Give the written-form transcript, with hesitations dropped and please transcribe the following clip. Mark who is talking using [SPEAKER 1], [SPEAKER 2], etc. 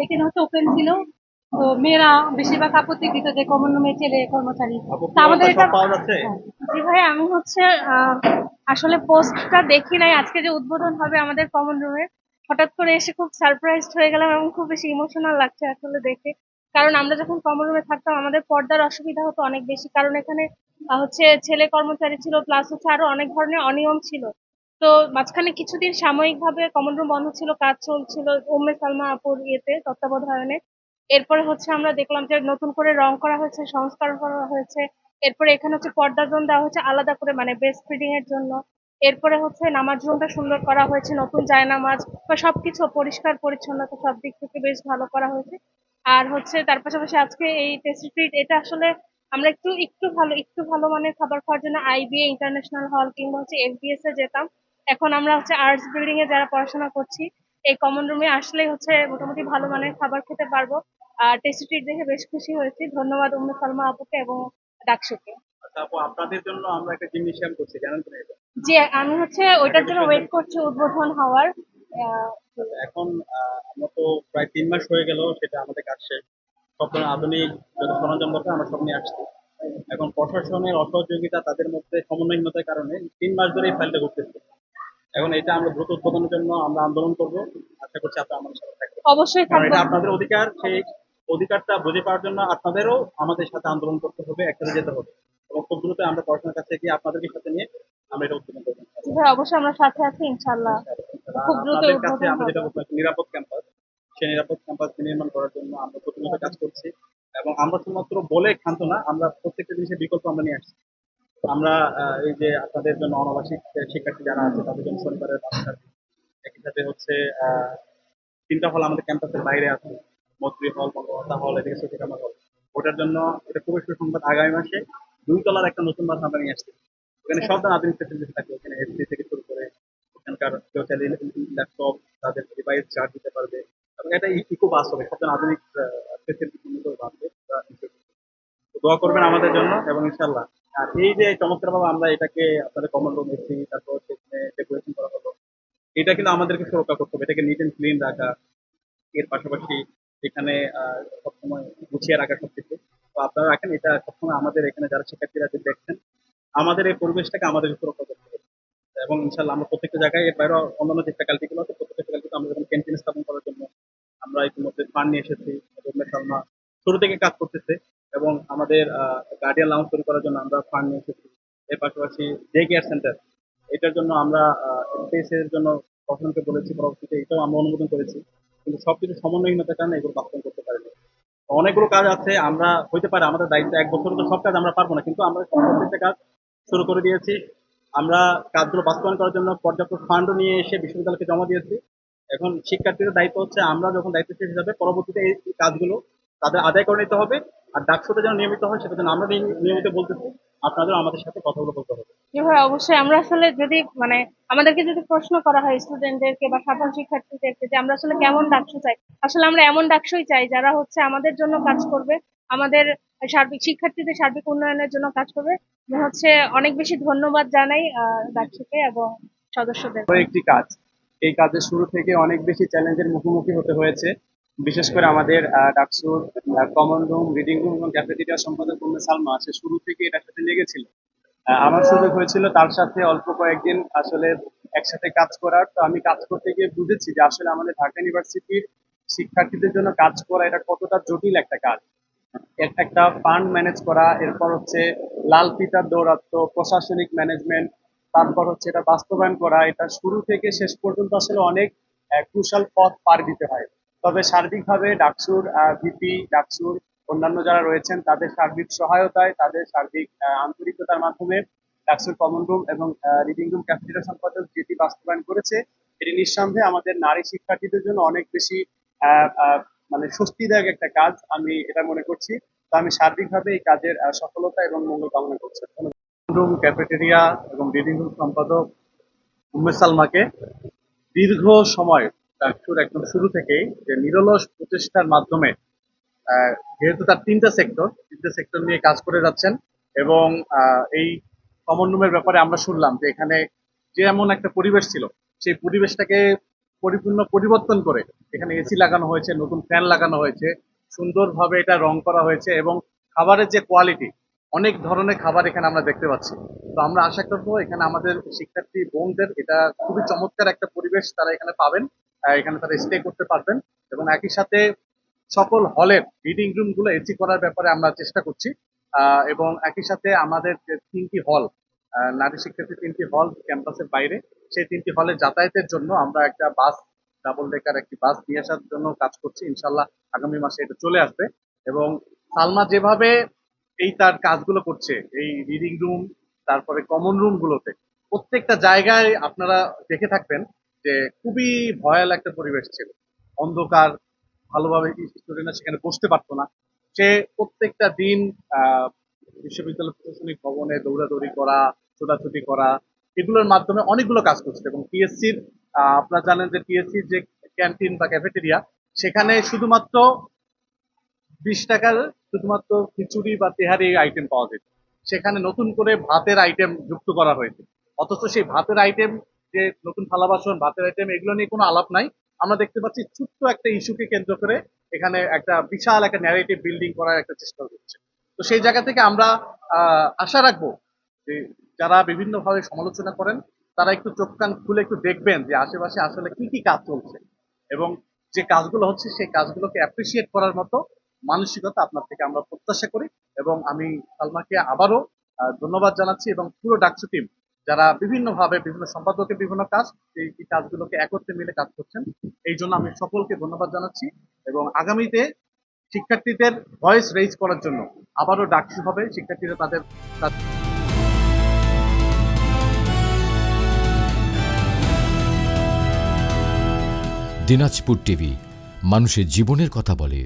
[SPEAKER 1] এখানে হচ্ছে ওপেন ছিল। তো মেয়েরা বেশিরভাগ আপত্তি দিত যে কমন রুমে ছেলে কর্মচারী।
[SPEAKER 2] আপু
[SPEAKER 1] তা
[SPEAKER 2] কি
[SPEAKER 1] আমাদের
[SPEAKER 2] অবস্থা,
[SPEAKER 1] এটা
[SPEAKER 2] সব পাওয়া যাচ্ছে?
[SPEAKER 1] হ্যাঁ। জি ভাই, আমি হচ্ছে আসলে পোস্টটা দেখি নাই আজকে যে উদ্বোধন হবে আমাদের কমন রুমে। হঠাৎ করে এসে খুব সারপ্রাইজড হয়ে গেলাম এবং খুব বেশি ইমোশনাল লাগছে আসলে দেখে। কারণ আমরা যখন কমন রুমে থাকতাম আমাদের পর্দার অসুবিধা হতো অনেক বেশি, কারণ এখানে হচ্ছে ছেলে কর্মচারী ছিল, প্লাস হচ্ছে আরো অনেক ধরনের অনিয়ম ছিল। তো মাঝখানে কিছুদিন সাময়িকভাবে কমন রুম বন্ধ ছিল, কাজ চলছিল উম্মে সালমা আপুর ইয়েতে তত্ত্বাবধানে। এরপরে হচ্ছে আমরা দেখলাম যে নতুন করে রং করা হয়েছে, সংস্কার করা হয়েছে। এরপরে এখানে হচ্ছে পর্দা জোন দেওয়া হচ্ছে আলাদা করে, মানে ব্রেস্ট ফিডিং এর জন্য। এরপরে হচ্ছে নামাজ রুমটা সুন্দর করা হয়েছে, নতুন জায়নামাজ বা সবকিছু পরিষ্কার পরিচ্ছন্নতা সব দিক থেকে বেশ ভালো করা হয়েছে। আর হচ্ছে তার পাশাপাশি আজকে এই টেস্টি ট্রিট এটা আসলে আমরা একটু ভালো মানের খাবার খাওয়ার জন্য আইবিএ ইন্টারন্যাশনাল হল কিংবা হচ্ছে এফবিএস এ যেতাম। এখন আমরা হচ্ছে আর্টস বিল্ডিং এ যারা পড়াশোনা করছি, এই কমন রুমে আসলেই হচ্ছে মোটামুটি ভালো মানের খাবার খেতে পারবো। আর টেস্টি ট্রিট দেখে বেশ খুশি হয়েছি। ধন্যবাদ উম্মে সালমা আপুকে এবং ডাকসুকে।
[SPEAKER 2] আচ্ছা আপু, আপনাদের জন্য আমরা একটা জিমনেশিয়াম করছি, জানেন তো এটা?
[SPEAKER 1] জি, আমি হচ্ছে
[SPEAKER 2] ঢাকা
[SPEAKER 1] ওইটার জন্য ওয়েট
[SPEAKER 2] বিশ্ববিদ্যালয়।
[SPEAKER 1] করছি উদ্বোধন হওয়ার। আহ,
[SPEAKER 2] আচ্ছা, এখন আমরা তো প্রায় 3 মাস হয়ে গেল সেটা আমাদের কাজ শেষ। সব ধরনের আধুনিক যত সরঞ্জাম দরকার আমরা সব নিয়ে আসছি। এখন প্রশাসনের অসহযোগিতা, তাদের মধ্যে সমন্বয়হীনতার কারণে 3 মাস ধরে এই ফাইলটা করতেছে। এখন এটা আমরা দ্রুত উদ্বোধনের জন্য আমরা আন্দোলন করব। আশা করছি আপনারা আমাদের সাথে থাকবেন,
[SPEAKER 1] অবশ্যই
[SPEAKER 2] কারণ
[SPEAKER 1] থাকবো।
[SPEAKER 2] এটা আপনাদের অধিকার। সেই অধিকারটা বুঝে পাওয়ার জন্য আপনাদেরও আমাদের সাথে আন্দোলন করতে হবে, একসাথে যেতে হবে। এবং খুব দ্রুত আমরা পড়াশোনার কাছে গিয়ে আপনাদেরকে সাথে নিয়ে আমরা এটা উদ্বোধন করবো।
[SPEAKER 1] জি ভাই, অবশ্যই আমরা সাথে আছি ইনশাল্লাহ।
[SPEAKER 2] আর
[SPEAKER 1] খুব দ্রুত
[SPEAKER 2] আপনাদের কাছে
[SPEAKER 1] উদ্বোধন
[SPEAKER 2] আমরা
[SPEAKER 1] হবে।
[SPEAKER 2] যেটা বলতে নিরাপদ ক্যাম্পাস, সেই নিরাপদ ক্যাম্পাস নির্মাণ করার জন্য আমরা প্রতিনিয়ত কাজ করছি। এবং আমরা শুধুমাত্র বলে ক্ষান্ত না, আমরা প্রত্যেকটা জিনিসের বিকল্প আমরা নিয়ে আসছি। আমরা এই যে আপনাদের জন্য অনাবাসিক শিক্ষার্থী যারা আছে তাদের জন্য শনিবারের বাসা, একই সাথে হচ্ছে আহ 3টা হল আমাদের ক্যাম্পাসের বাইরে আছে। মৈত্রী হল, বঙ্গবন্ধু হল, এদিকে সতীকামা হল। ওটার জন্য এটা খুবই সুসংবাদ, আগামী মাসে 2 তলার একটা নতুন বাস আমরা নিয়ে আসছি। ওখানে সব ধরনের আধুনিক ফেসিলিটি থাকবে, ওখানে এসি থেকে শুরু করে ওখানকার কেউ চাইলে ল্যাপটপ, তাদের ডিভাইস চার্জ দিতে পারবে। এবং এটা ইকো বাস হবে, সব ধরনের আধুনিক ফেসিলিটি বাস হবে। তো দোয়া করবেন আমাদের জন্য এবং ইনশাল্লাহ। আর এই যে চমৎকার ভাবে আমরা এটাকে আপনাদের কমন রুম এসি, তারপর সেখানে ডেকোরেশন করা হলো, এটা কিন্তু আমাদেরকে সুরক্ষা করতে হবে, এটাকে নিট এন্ড ক্লিন রাখা। এর পাশাপাশি এখানে সবসময় গুছিয়ে রাখা সবকিছু। তো আপনারা রাখেন, এটা সবসময় আমাদের এখানে যারা শিক্ষার্থীরা যে দেখছেন, আমাদের এই পরিবেশটাকে আমাদের সুরক্ষা করতে হবে। এবং ইনশাল্লাহ আমরা প্রত্যেকটা জায়গায় এর বাইরেও অন্যান্য যে ফ্যাকাল্টি গুলো আছে, প্রত্যেকটা ফ্যাকাল্টিতে আমরা যখন ক্যান্টিন স্থাপন করার জন্য আমরা ইতিমধ্যে ফান্ড নিয়ে এসেছি। সালমা শুরু থেকে কাজ করতেছে এবং আমাদের গার্ডিয়ান লাউঞ্জ তৈরি করার জন্য আমরা ফান্ড নিয়ে এসেছি। এর পাশাপাশি ডে কেয়ার সেন্টার, এটার জন্য আমরা এফপিএস এর জন্য প্রশাসনকে বলেছি, পরবর্তীতে এটাও আমরা অনুমোদন করেছি। কিন্তু সবকিছু সমন্বয়হীনতার কারণে এগুলো বাস্তবায়ন করতে পারিনি। অনেকগুলো কাজ আছে, আমরা হইতে পারে আমাদের দায়িত্ব, এক বছরে তো সব কাজ আমরা পারবো না, কিন্তু আমরা প্রত্যেকটা কাজ শুরু করে দিয়েছি। আমরা কাজগুলো বাস্তবায়ন করার জন্য পর্যাপ্ত ফান্ডও নিয়ে এসে বিশ্ববিদ্যালয়কে জমা দিয়েছি। এখন শিক্ষার্থীদের দায়িত্ব হচ্ছে আমরা যখন দায়িত্ব শেষ হয়ে যাবে, পরবর্তীতে এই কাজগুলো তাদের আদায় করে নিতে হবে। আর ডাকসুতে যেন নিয়মিত হয় সেটা যেন আমরা নিয়মিত বলতেছি, আপনাদেরও আমাদের সাথে কথাগুলো বলতে হবে।
[SPEAKER 1] জি ভাই, অবশ্যই আমরা আসলে যদি মানে আমাদেরকে যদি প্রশ্ন করা হয় স্টুডেন্টদেরকে বা সাধারণ শিক্ষার্থীদেরকে যে আমরা আসলে কেমন ডাকসু চাই, আসলে আমরা এমন ডাকসুই চাই যারা হচ্ছে আমাদের জন্য কাজ করবে, আমাদের সার্বিক শিক্ষার্থীদের সার্বিক উন্নয়নের জন্য কাজ করবে। আমি হচ্ছে অনেক বেশি ধন্যবাদ জানাই ডাকসুকে এবং সদস্যদের।
[SPEAKER 3] একটি কাজ, এই কাজের শুরু থেকে অনেক বেশি চ্যালেঞ্জের মুখোমুখি হতে হয়েছে। বিশেষ করে আমাদের ডাকসুর কমন রুম, রিডিং রুম এবং ক্যাফেটেরিয়া সম্পাদক উম্মে সালমা সে শুরু থেকে এটার সাথে লেগেছিল। আমার সুযোগ হয়েছিল তার সাথে অল্প কয়েকদিন আসলে একসাথে কাজ করার। তো আমি কাজ করতে গিয়ে বুঝেছি যে আসলে আমাদের ঢাকা ইউনিভার্সিটির শিক্ষার্থীদের জন্য কাজ করা এটা কতটা জটিল একটা কাজ। একটা একটা ফান্ড ম্যানেজ করা, এরপর হচ্ছে লাল ফিতার দৌরাত্ম, প্রশাসনিক ম্যানেজমেন্ট, তারপর হচ্ছে এটা বাস্তবায়ন করা, এটা শুরু থেকে শেষ পর্যন্ত আসলে অনেক ক্রুশাল পথ পার দিতে হয়। তবে সার্বিকভাবে ডাকসুর ভিপি, ডাকসুর অন্যান্য যারা রয়েছেন তাদের সার্বিক সহায়তায়, তাদের সার্বিক আন্তরিকতার মাধ্যমে ডাকসুর কমন রুম এবং রিডিং রুম ক্যাফেটেরিয়া সম্পাদক যেটি বাস্তবায়ন করেছে, এটি নিঃসন্দেহে আমাদের নারী শিক্ষার্থীদের জন্য অনেক বেশি আহ, আহ, মানে স্বস্তিদায়ক একটা কাজ আমি এটা মনে করছি। তো আমি সার্বিকভাবে এই কাজের সফলতা এবং মঙ্গল কামনা করছি।
[SPEAKER 2] রুম, ক্যাফেটেরিয়া এবং রিডিং রুম সম্পাদক উম্মে সালমাকে দীর্ঘ সময় ডাকসুর একদম শুরু থেকেই যে নিরলস প্রচেষ্টার মাধ্যমে, যেহেতু তার 3টা সেক্টর নিয়ে কাজ করে যাচ্ছেন। এবং এই কমন রুমের ব্যাপারে আমরা শুনলাম যে এখানে যে এমন একটা পরিবেশ ছিল, সেই পরিবেশটাকে
[SPEAKER 3] পরিপূর্ণ পরিবর্তন করে এখানে এসি লাগানো হয়েছে, নতুন ফ্যান লাগানো হয়েছে, সুন্দরভাবে এটা রং করা হয়েছে এবং খাবারের যে কোয়ালিটি, অনেক ধরনের খাবার এখানে আমরা দেখতে পাচ্ছি। তো আমরা আশা করবো এখানে আমাদের শিক্ষার্থী বোনদের এটা খুবই চমৎকার একটা পরিবেশ তারা এখানে পাবেন, এখানে তারা স্টে করতে পারবেন এবং একই সাথে সকল হলের রিডিং রুম গুলো এসি করার ব্যাপারে আমরা চেষ্টা করছি। এবং একই সাথে আমাদের যে 3টি হল, নারী শিক্ষার্থী 3টি হল ক্যাম্পাসের বাইরে, সেই 3টি হলে যাতায়াতের জন্য আমরা একটা বাস, ডাবল ডেকার একটি বাস নিয়ে আসার জন্য কাজ করছি। ইনশাল্লাহ আগামী মাসে এটা চলে আসবে। এবং সালমা যেভাবে এই তার কাজগুলো করছে এই রিডিং রুম, তারপরে কমন রুম গুলোতে, প্রত্যেকটা জায়গায় আপনারা দেখে থাকবেন যে খুবই ভয়াল একটা পরিবেশ ছিল, অন্ধকার, ভালোভাবে স্টুডেন্টরা সেখানে বসতে পারতো না। সে প্রত্যেকটা দিন বিশ্ববিদ্যালয় প্রশাসনিক ভবনে দৌড়াদৌড়ি করা, ছোটাছুটি করা, এগুলোর মাধ্যমে অনেকগুলো কাজ করছে। এবং টিএসসির আপনারা জানেন যে টিএসসির যে ক্যান্টিন বা ক্যাফেটেরিয়া, সেখানে শুধুমাত্র 20 টাকার শুধুমাত্র খিচুড়ি বা তেহারি আইটেম পাওয়া যেত, সেখানে নতুন করে ভাতের আইটেম যুক্ত করা হয়েছে। অথচ সেই ভাতের আইটেম, যে নতুন থালা বাসন, ভাতের আইটেম, এগুলো নিয়ে কোনো আলাপ নাই। আমরা দেখতে পাচ্ছি ছোট্ট একটা ইস্যুকে কেন্দ্র করে এখানে একটা বিশাল একটা ন্যারেটিভ বিল্ডিং করার একটা চেষ্টা হচ্ছে। তো সেই জায়গা থেকে আমরা আশা রাখবো যে যারা বিভিন্নভাবে সমালোচনা করেন তারা একটু চোখ কান খুলে একটু দেখবেন যে আশেপাশে আসলে কি কি কাজ চলছে এবং যে কাজগুলো হচ্ছে সেই কাজগুলোকে অ্যাপ্রিসিয়েট করার মতো মানসিকতা আপনার থেকে আমরা প্রত্যাশা করি। এবং আমি সালমাকে আবারও ধন্যবাদ জানাচ্ছি এবং পুরো ডাকসু টিম যারা বিভিন্নভাবে বিভিন্ন সম্পাদকের বিভিন্ন কাজ, এই কাজগুলোকে একত্রে মিলে কাজ করছেন, এই জন্য আমি সকলকে ধন্যবাদ জানাচ্ছি। এবং আগামীতে শিক্ষার্থীদের ভয়েস রেইজ করার জন্য আবারও ডাকসু হবে, শিক্ষার্থীরা তাদের
[SPEAKER 4] দিনাজপুর টিভি, মানুষের জীবনের কথা বলে।